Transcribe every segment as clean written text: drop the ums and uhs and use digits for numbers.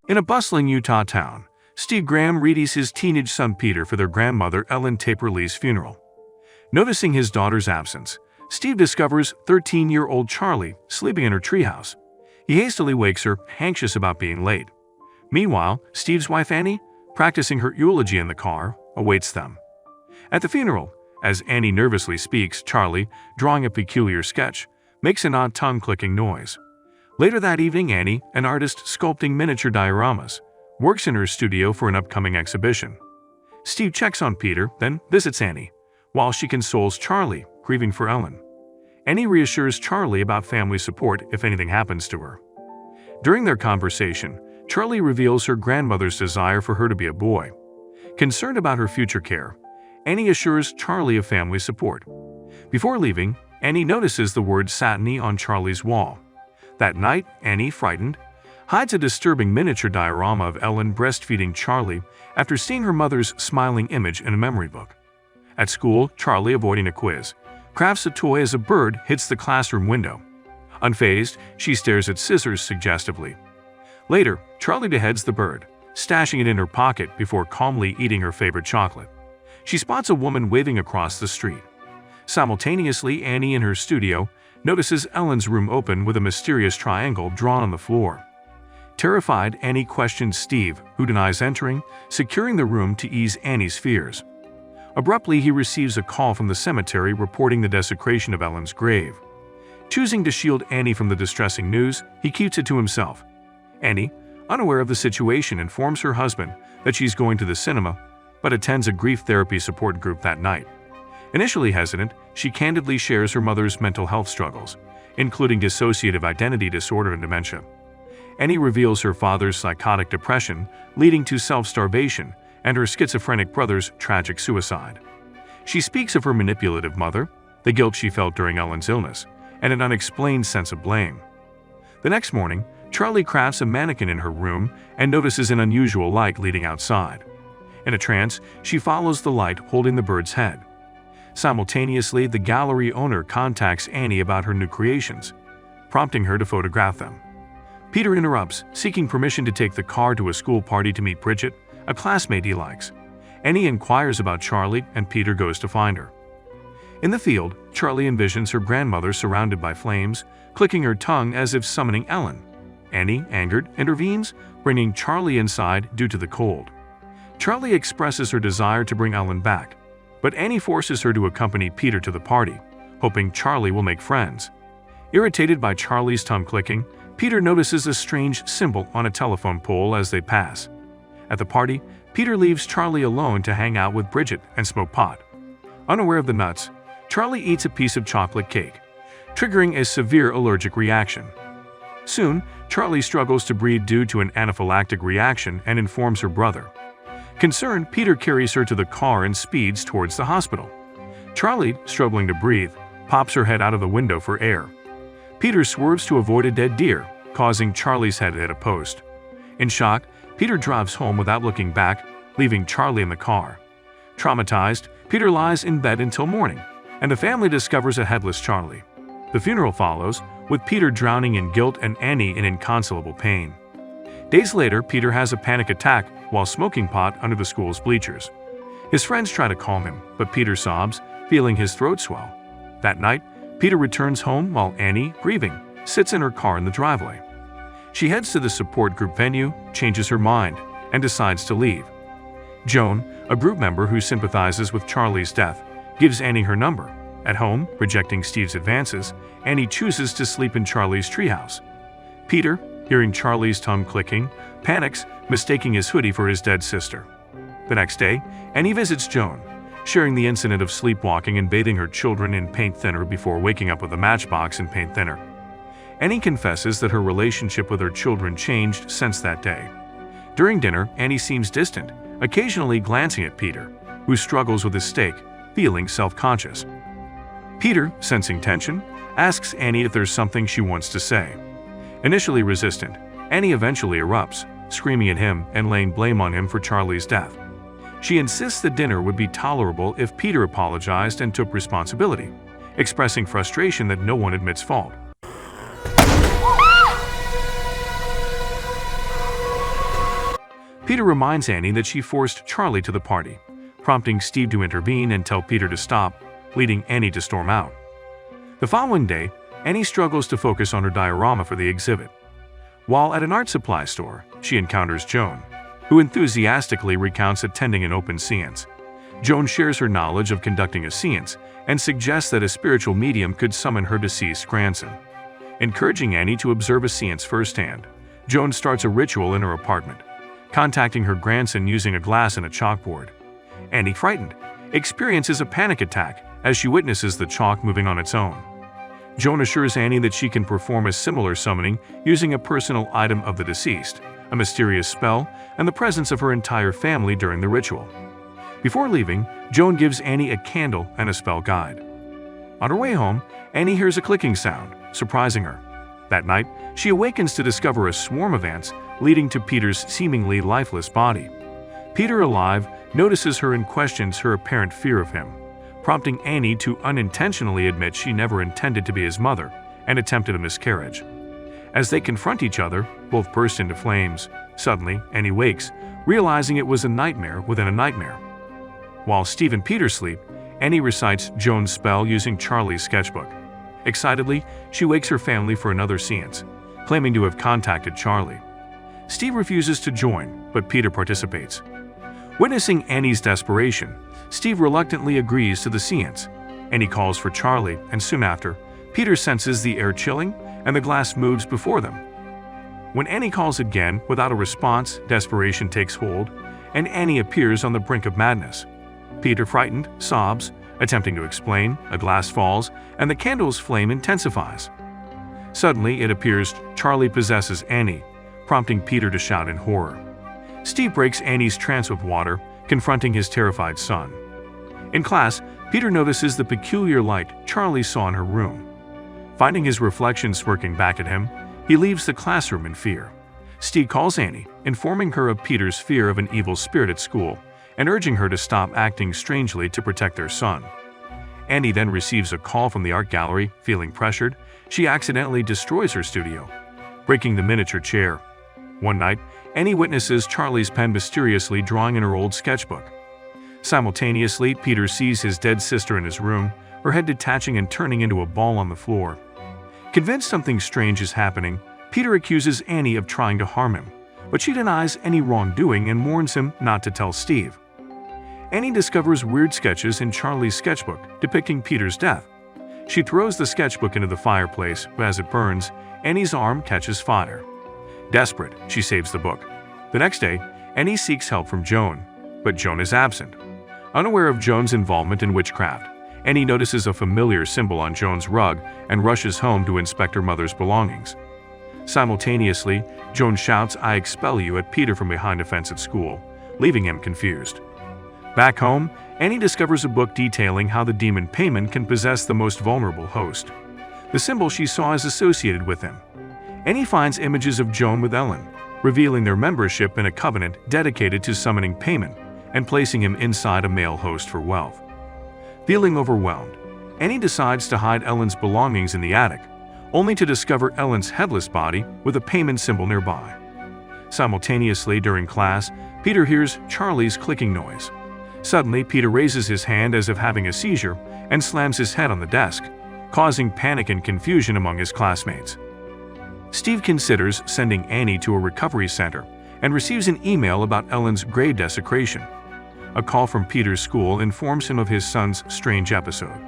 In a bustling Utah town, Steve Graham readies his teenage son Peter for their grandmother Ellen Taper-Lee's funeral. Noticing his daughter's absence, Steve discovers 13-year-old Charlie sleeping in her treehouse. He hastily wakes her, anxious about being late. Meanwhile, Steve's wife Annie, practicing her eulogy in the car, awaits them. At the funeral, as Annie nervously speaks, Charlie, drawing a peculiar sketch, makes an odd tongue-clicking noise. Later that evening, Annie, an artist sculpting miniature dioramas, works in her studio for an upcoming exhibition. Steve checks on Peter, then visits Annie, while she consoles Charlie, grieving for Ellen. Annie reassures Charlie about family support if anything happens to her. During their conversation, Charlie reveals her grandmother's desire for her to be a boy. Concerned about her future care, Annie assures Charlie of family support. Before leaving, Annie notices the word satiny on Charlie's wall. That night, Annie, frightened, hides a disturbing miniature diorama of Ellen breastfeeding Charlie after seeing her mother's smiling image in a memory book. At school, Charlie, avoiding a quiz, crafts a toy as a bird hits the classroom window. Unfazed, she stares at scissors suggestively. Later, Charlie beheads the bird, stashing it in her pocket before calmly eating her favorite chocolate. She spots a woman waving across the street. Simultaneously, Annie in her studio notices Ellen's room open with a mysterious triangle drawn on the floor. Terrified, Annie questions Steve, who denies entering, securing the room to ease Annie's fears. Abruptly, he receives a call from the cemetery reporting the desecration of Ellen's grave. Choosing to shield Annie from the distressing news, he keeps it to himself. Annie, unaware of the situation, informs her husband that she's going to the cinema, but attends a grief therapy support group that night. Initially hesitant, she candidly shares her mother's mental health struggles, including dissociative identity disorder and dementia. Annie reveals her father's psychotic depression, leading to self-starvation, and her schizophrenic brother's tragic suicide. She speaks of her manipulative mother, the guilt she felt during Ellen's illness, and an unexplained sense of blame. The next morning, Charlie crafts a mannequin in her room and notices an unusual light leading outside. In a trance, she follows the light holding the bird's head. Simultaneously, the gallery owner contacts Annie about her new creations, prompting her to photograph them. Peter interrupts, seeking permission to take the car to a school party to meet Bridget, a classmate he likes. Annie inquires about Charlie, and Peter goes to find her. In the field, Charlie envisions her grandmother surrounded by flames, clicking her tongue as if summoning Ellen. Annie, angered, intervenes, bringing Charlie inside due to the cold. Charlie expresses her desire to bring Ellen back, but Annie forces her to accompany Peter to the party, hoping Charlie will make friends. Irritated by Charlie's tongue clicking, Peter notices a strange symbol on a telephone pole as they pass. At the party, Peter leaves Charlie alone to hang out with Bridget and smoke pot. Unaware of the nuts, Charlie eats a piece of chocolate cake, triggering a severe allergic reaction. Soon, Charlie struggles to breathe due to an anaphylactic reaction and informs her brother. Concerned, Peter carries her to the car and speeds towards the hospital. Charlie, struggling to breathe, pops her head out of the window for air. Peter swerves to avoid a dead deer, causing Charlie's head to hit a post. In shock, Peter drives home without looking back, leaving Charlie in the car. Traumatized, Peter lies in bed until morning, and the family discovers a headless Charlie. The funeral follows, with Peter drowning in guilt and Annie in inconsolable pain. Days later, Peter has a panic attack while smoking pot under the school's bleachers. His friends try to calm him, but Peter sobs, feeling his throat swell. That night, Peter returns home while Annie, grieving, sits in her car in the driveway. She heads to the support group venue, changes her mind, and decides to leave. Joan, a group member who sympathizes with Charlie's death, gives Annie her number. At home, rejecting Steve's advances, Annie chooses to sleep in Charlie's treehouse. Peter, hearing Charlie's tongue clicking, panics, mistaking his hoodie for his dead sister. The next day, Annie visits Joan, sharing the incident of sleepwalking and bathing her children in paint thinner before waking up with a matchbox and paint thinner. Annie confesses that her relationship with her children changed since that day. During dinner, Annie seems distant, occasionally glancing at Peter, who struggles with his steak, feeling self-conscious. Peter, sensing tension, asks Annie if there's something she wants to say. Initially resistant, Annie eventually erupts, screaming at him and laying blame on him for Charlie's death. She insists the dinner would be tolerable if Peter apologized and took responsibility, expressing frustration that no one admits fault. Peter reminds Annie that she forced Charlie to the party, prompting Steve to intervene and tell Peter to stop, leading Annie to storm out. The following day, Annie struggles to focus on her diorama for the exhibit. While at an art supply store, she encounters Joan, who enthusiastically recounts attending an open seance. Joan shares her knowledge of conducting a seance and suggests that a spiritual medium could summon her deceased grandson. Encouraging Annie to observe a seance firsthand, Joan starts a ritual in her apartment, contacting her grandson using a glass and a chalkboard. Annie, frightened, experiences a panic attack as she witnesses the chalk moving on its own. Joan assures Annie that she can perform a similar summoning using a personal item of the deceased, a mysterious spell, and the presence of her entire family during the ritual. Before leaving, Joan gives Annie a candle and a spell guide. On her way home, Annie hears a clicking sound, surprising her. That night, she awakens to discover a swarm of ants leading to Peter's seemingly lifeless body. Peter, alive, notices her and questions her apparent fear of him, prompting Annie to unintentionally admit she never intended to be his mother and attempted a miscarriage. As they confront each other, both burst into flames. Suddenly, Annie wakes, realizing it was a nightmare within a nightmare. While Steve and Peter sleep, Annie recites Joan's spell using Charlie's sketchbook. Excitedly, she wakes her family for another seance, claiming to have contacted Charlie. Steve refuses to join, but Peter participates. Witnessing Annie's desperation, Steve reluctantly agrees to the seance. Annie calls for Charlie, and soon after, Peter senses the air chilling and the glass moves before them. When Annie calls again without a response, desperation takes hold, and Annie appears on the brink of madness. Peter, frightened, sobs, attempting to explain, a glass falls, and the candle's flame intensifies. Suddenly, it appears Charlie possesses Annie, prompting Peter to shout in horror. Steve breaks Annie's trance with water, confronting his terrified son. In class, Peter notices the peculiar light Charlie saw in her room. Finding his reflection smirking back at him, he leaves the classroom in fear. Steve calls Annie, informing her of Peter's fear of an evil spirit at school and urging her to stop acting strangely to protect their son. Annie then receives a call from the art gallery. Feeling pressured, she accidentally destroys her studio, breaking the miniature chair. One night, Annie witnesses Charlie's pen mysteriously drawing in her old sketchbook. Simultaneously, Peter sees his dead sister in his room, her head detaching and turning into a ball on the floor. Convinced something strange is happening, Peter accuses Annie of trying to harm him, but she denies any wrongdoing and warns him not to tell Steve. Annie discovers weird sketches in Charlie's sketchbook depicting Peter's death. She throws the sketchbook into the fireplace, but as it burns, Annie's arm catches fire. Desperate, she saves the book. The next day, Annie seeks help from Joan, but Joan is absent. Unaware of Joan's involvement in witchcraft, Annie notices a familiar symbol on Joan's rug and rushes home to inspect her mother's belongings. Simultaneously, Joan shouts, "I expel you," at Peter from behind a fence at school, leaving him confused. Back home, Annie discovers a book detailing how the demon Payman can possess the most vulnerable host. The symbol she saw is associated with him. Annie finds images of Joan with Ellen, revealing their membership in a covenant dedicated to summoning Payman and placing him inside a male host for wealth. Feeling overwhelmed, Annie decides to hide Ellen's belongings in the attic, only to discover Ellen's headless body with a Payman symbol nearby. Simultaneously, during class, Peter hears Charlie's clicking noise. Suddenly, Peter raises his hand as if having a seizure and slams his head on the desk, causing panic and confusion among his classmates. Steve considers sending Annie to a recovery center and receives an email about Ellen's grave desecration. A call from Peter's school informs him of his son's strange episode.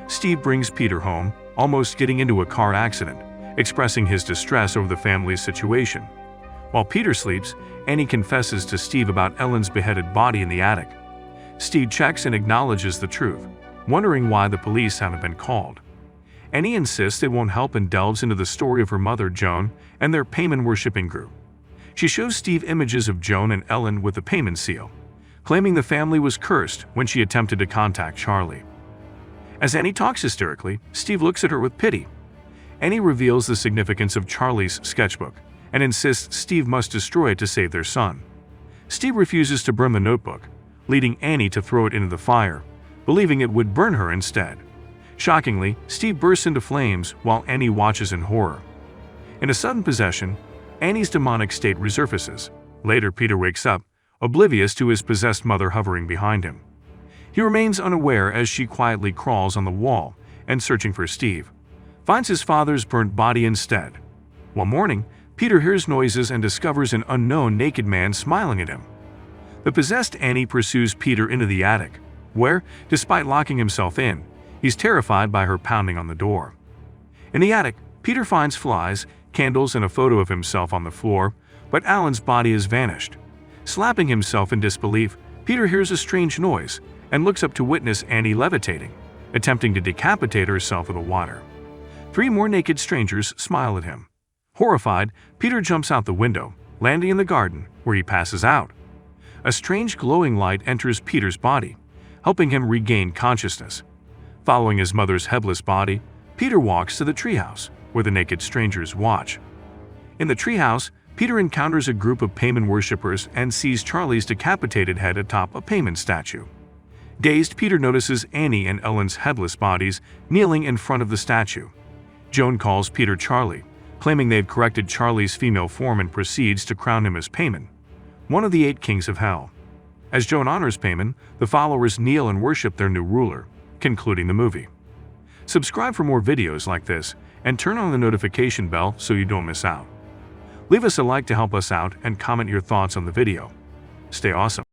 Steve brings Peter home, almost getting into a car accident, expressing his distress over the family's situation. While Peter sleeps, Annie confesses to Steve about Ellen's beheaded body in the attic. Steve checks and acknowledges the truth, wondering why the police haven't been called. Annie insists it won't help and delves into the story of her mother, Joan, and their Payman worshipping group. She shows Steve images of Joan and Ellen with the Payman seal, claiming the family was cursed when she attempted to contact Charlie. As Annie talks hysterically, Steve looks at her with pity. Annie reveals the significance of Charlie's sketchbook and insists Steve must destroy it to save their son. Steve refuses to burn the notebook, leading Annie to throw it into the fire, believing it would burn her instead. Shockingly, Steve bursts into flames while Annie watches in horror. In a sudden possession, Annie's demonic state resurfaces. Later, Peter wakes up, oblivious to his possessed mother hovering behind him. He remains unaware as she quietly crawls on the wall and, searching for Steve, finds his father's burnt body instead. One morning, Peter hears noises and discovers an unknown naked man smiling at him. The possessed Annie pursues Peter into the attic, where, despite locking himself in, he's terrified by her pounding on the door. In the attic, Peter finds flies, candles, and a photo of himself on the floor, but Alan's body has vanished. Slapping himself in disbelief, Peter hears a strange noise and looks up to witness Annie levitating, attempting to decapitate herself with the water. 3 more naked strangers smile at him. Horrified, Peter jumps out the window, landing in the garden, where he passes out. A strange glowing light enters Peter's body, helping him regain consciousness. Following his mother's headless body, Peter walks to the treehouse, where the naked strangers watch. In the treehouse, Peter encounters a group of Payman worshippers and sees Charlie's decapitated head atop a Payman statue. Dazed, Peter notices Annie and Ellen's headless bodies kneeling in front of the statue. Joan calls Peter Charlie, claiming they had corrected Charlie's female form, and proceeds to crown him as Payman, one of the 8 kings of hell. As Joan honors Payman, the followers kneel and worship their new ruler, concluding the movie. Subscribe for more videos like this and turn on the notification bell so you don't miss out. Leave us a like to help us out and comment your thoughts on the video. Stay awesome.